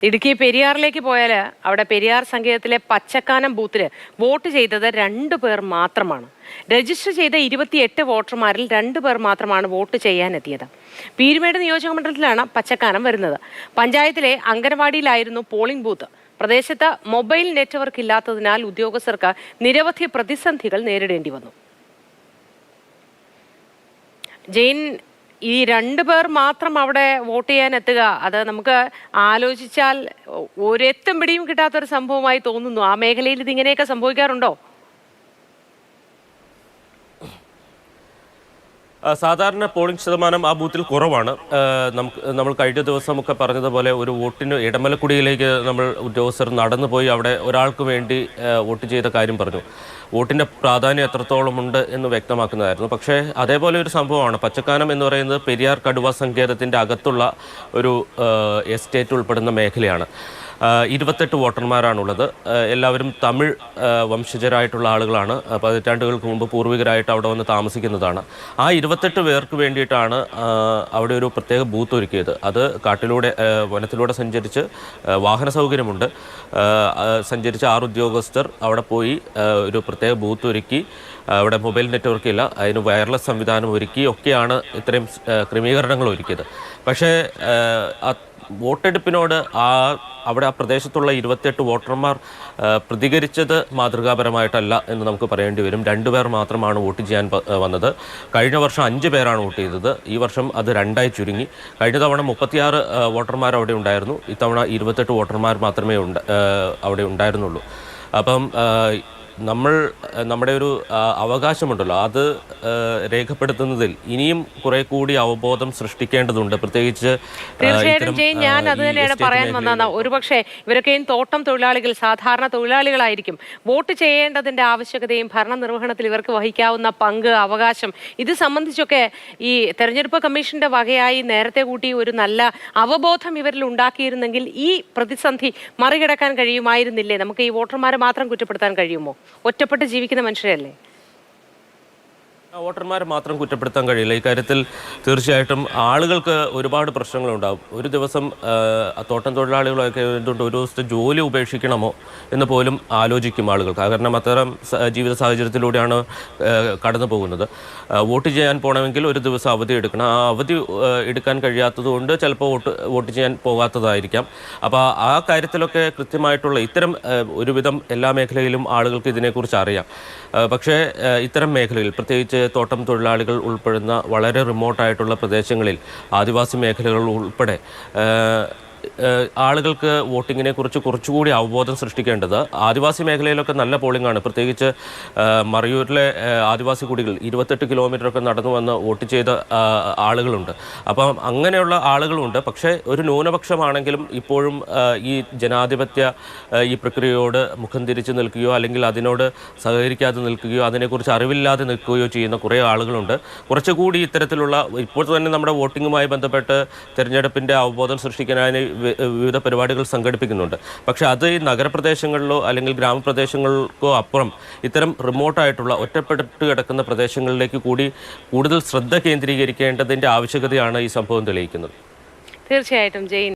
ഇടുക്കി പെരിയാറിലേക്ക് പോയാൽ അവിടെ പെരിയാർ സങ്കേതത്തിലെ പച്ചക്കാനം ബൂത്തിൽ വോട്ട് ചെയ്തത് 2 പേർ മാത്രമാണ്. രജിസ്റ്റർ ചെയ്ത 28 വോട്ടർമാരിൽ 2 പേർ മാത്രമാണ് വോട്ട് ചെയ്യാനെത്തിയത്. പീരുമേട് നിയോജക മണ്ഡലത്തിലാണ് പച്ചക്കാനം വരുന്നത്. പഞ്ചായത്തിലെ അംഗനവാടിയിലായിരുന്നു പോളിംഗ് ബൂത്ത്. പ്രദേശത്ത് മൊബൈൽ നെറ്റ്വർക്ക് ഇല്ലാത്തതിനാൽ ഉദ്യോഗസ്ഥർക്ക് നിരവധി പ്രതിസന്ധികൾ നേരിടേണ്ടി വന്നു. ജെയിൻ, ഈ 2 പേർ മാത്രം അവിടെ വോട്ട് ചെയ്യാൻ എത്തുക, അത് നമുക്ക് ആലോചിച്ചാൽ ഒരെത്തും പിടിയും കിട്ടാത്തൊരു സംഭവമായി തോന്നുന്നു. ആ മേഖലയിൽ ഇതിങ്ങനെയൊക്കെ സംഭവിക്കാറുണ്ടോ? സാധാരണ പോളിംഗ് ശതമാനം ആ ബൂത്തിൽ കുറവാണ്. നമ്മൾ കഴിഞ്ഞ ദിവസമൊക്കെ പറഞ്ഞതുപോലെ ഒരു വോട്ടിന് ഇടമലക്കുടിയിലേക്ക് നമ്മൾ ഉദ്യോഗസ്ഥർ നടന്നു പോയി അവിടെ ഒരാൾക്ക് വേണ്ടി വോട്ട് ചെയ്ത കാര്യം പറഞ്ഞു. വോട്ടിൻ്റെ പ്രാധാന്യം എത്രത്തോളം ഉണ്ട് എന്ന് വ്യക്തമാക്കുന്നതായിരുന്നു. പക്ഷേ അതേപോലെ ഒരു സംഭവമാണ് പച്ചക്കാനം എന്ന് പറയുന്നത് പെരിയാർ കടുവ സങ്കേതത്തിൻ്റെ അകത്തുള്ള ഒരു എസ്റ്റേറ്റ് ഉൾപ്പെടുന്ന മേഖലയാണ്. 28 വോട്ടർമാരാണുള്ളത്. എല്ലാവരും തമിഴ് വംശജരായിട്ടുള്ള ആളുകളാണ്. പതിറ്റാണ്ടുകൾക്ക് മുമ്പ് പൂർവികരായിട്ട് അവിടെ വന്ന് താമസിക്കുന്നതാണ്. ആ 28 പേർക്ക് വേണ്ടിയിട്ടാണ് അവിടെ ഒരു പ്രത്യേക ബൂത്ത് ഒരുക്കിയത്. അത് കാട്ടിലൂടെ വനത്തിലൂടെ സഞ്ചരിച്ച് വാഹന സൗകര്യമുണ്ട്. സഞ്ചരിച്ച 6 ഉദ്യോഗസ്ഥർ അവിടെ പോയി ഒരു പ്രത്യേക ബൂത്ത് ഒരുക്കി. അവിടെ മൊബൈൽ നെറ്റ്വർക്ക് ഇല്ല, അതിന് വയർലെസ് സംവിധാനം ഒരുക്കി ഒക്കെയാണ് ഇത്രയും ക്രമീകരണങ്ങൾ ഒരുക്കിയത്. പക്ഷേ വോട്ടെടുപ്പിനോട് അവിടെ ആ പ്രദേശത്തുള്ള 28 വോട്ടർമാർ പ്രതികരിച്ചത് മാതൃകാപരമായിട്ടല്ല എന്ന് നമുക്ക് പറയേണ്ടി വരും. 2 പേർ മാത്രമാണ് വോട്ട് ചെയ്യാൻ വന്നത്. കഴിഞ്ഞ വർഷം 5 പേരാണ് വോട്ട് ചെയ്തത്. ഈ വർഷം അത് 2ആയി ചുരുങ്ങി. കഴിഞ്ഞ തവണ 36 വോട്ടർമാർ അവിടെ ഉണ്ടായിരുന്നു. ഇത്തവണ 28 വോട്ടർമാർ മാത്രമേ അവിടെ ഉണ്ടായിരുന്നുള്ളൂ. അപ്പം നമ്മുടെ ഒരു അവകാശമുണ്ടല്ലോ, അത് രേഖപ്പെടുത്തുന്നതിൽ ഇനിയും കുറെ കൂടി അവബോധം സൃഷ്ടിക്കേണ്ടതുണ്ട്. പ്രത്യേകിച്ച് തീർച്ചയായിട്ടും ജെയിൻ, ഞാൻ അത് തന്നെയാണ് പറയാൻ വന്നത്. ഒരുപക്ഷെ ഇവരൊക്കെയും തോട്ടം തൊഴിലാളികൾ, സാധാരണ തൊഴിലാളികളായിരിക്കും. വോട്ട് ചെയ്യേണ്ടതിന്റെ ആവശ്യകതയും ഭരണനിർവഹണത്തിൽ ഇവർക്ക് വഹിക്കാവുന്ന പങ്ക്, അവകാശം, ഇത് സംബന്ധിച്ചൊക്കെ ഈ തെരഞ്ഞെടുപ്പ് കമ്മീഷന്റെ വകയായി നേരത്തെ കൂട്ടി ഒരു നല്ല അവബോധം ഇവരിൽ ഉണ്ടാക്കിയിരുന്നെങ്കിൽ ഈ പ്രതിസന്ധി മറികടക്കാൻ കഴിയുമായിരുന്നില്ലേ? നമുക്ക് ഈ വോട്ടർമാരെ മാത്രം കുറ്റപ്പെടുത്താൻ കഴിയുമോ? ഒറ്റപ്പെട്ട് ജീവിക്കുന്ന മനുഷ്യരല്ലേ? വോട്ടർമാരെ മാത്രം കുറ്റപ്പെടുത്താൻ കഴിയില്ല. ഇക്കാര്യത്തിൽ തീർച്ചയായിട്ടും ആളുകൾക്ക് ഒരുപാട് പ്രശ്നങ്ങളുണ്ടാകും. ഒരു ദിവസം തോട്ടം തൊഴിലാളികളൊക്കെ എന്തുകൊണ്ട് ഒരു ദിവസത്തെ ജോലി ഉപേക്ഷിക്കണമോ എന്ന് പോലും ആലോചിക്കും ആളുകൾ. കാരണം അത്തരം ജീവിത സാഹചര്യത്തിലൂടെയാണ് കടന്നു പോകുന്നത്. വോട്ട് ചെയ്യാൻ പോകണമെങ്കിൽ ഒരു ദിവസം അവധി എടുക്കണം. ആ അവധി എടുക്കാൻ കഴിയാത്തതുകൊണ്ട് ചിലപ്പോൾ വോട്ട് ചെയ്യാൻ പോകാത്തതായിരിക്കാം. അപ്പോൾ ആ കാര്യത്തിലൊക്കെ കൃത്യമായിട്ടുള്ള ഇത്തരം ഒരുവിധം എല്ലാ മേഖലയിലും ആളുകൾക്ക് ഇതിനെക്കുറിച്ച് അറിയാം. പക്ഷേ ഇത്തരം മേഖലയിൽ പ്രത്യേകിച്ച് തോട്ടം തൊഴിലാളികൾ ഉൾപ്പെടുന്ന വളരെ റിമോട്ടായിട്ടുള്ള പ്രദേശങ്ങളിൽ, ആദിവാസി മേഖലകൾ ഉൾപ്പെടെ ആളുകൾക്ക് വോട്ടിങ്ങിനെ കുറിച്ച് കുറച്ചുകൂടി അവബോധം സൃഷ്ടിക്കേണ്ടത്. ആദിവാസി മേഖലയിലൊക്കെ നല്ല പോളിംഗ് ആണ്. പ്രത്യേകിച്ച് മറയൂരിലെ ആദിവാസി കുടികൾ 28 കിലോമീറ്ററൊക്കെ നടന്നു വന്ന് വോട്ട് ചെയ്ത ആളുകളുണ്ട്. അപ്പം അങ്ങനെയുള്ള ആളുകളുണ്ട്. പക്ഷേ ഒരു ന്യൂനപക്ഷമാണെങ്കിലും ഇപ്പോഴും ഈ ജനാധിപത്യ ഈ പ്രക്രിയയോട് മുഖം തിരിച്ചു നിൽക്കുകയോ അല്ലെങ്കിൽ അതിനോട് സഹകരിക്കാതെ നിൽക്കുകയോ അതിനെക്കുറിച്ച് അറിവില്ലാതെ നിൽക്കുകയോ ചെയ്യുന്ന കുറേ ആളുകളുണ്ട്. കുറച്ചുകൂടി ഇത്തരത്തിലുള്ള ഇപ്പോൾ തന്നെ നമ്മുടെ വോട്ടിങ്ങുമായി ബന്ധപ്പെട്ട് തിരഞ്ഞെടുപ്പിൻ്റെ അവബോധം സൃഷ്ടിക്കാനായി വിവിധ പരിപാടികൾ സംഘടിപ്പിക്കുന്നുണ്ട്. പക്ഷെ അത് ഈ നഗരപ്രദേശങ്ങളിലോ അല്ലെങ്കിൽ ഗ്രാമപ്രദേശങ്ങൾക്കോ അപ്പുറം ഇത്തരം റിമോട്ടായിട്ടുള്ള ഒറ്റപ്പെട്ട് കിടക്കുന്ന പ്രദേശങ്ങളിലേക്ക് കൂടി കൂടുതൽ ശ്രദ്ധ കേന്ദ്രീകരിക്കേണ്ടതിൻ്റെ ആവശ്യകതയാണ് ഈ സംഭവം തെളിയിക്കുന്നത്. തീർച്ചയായിട്ടും ജെയിൻ.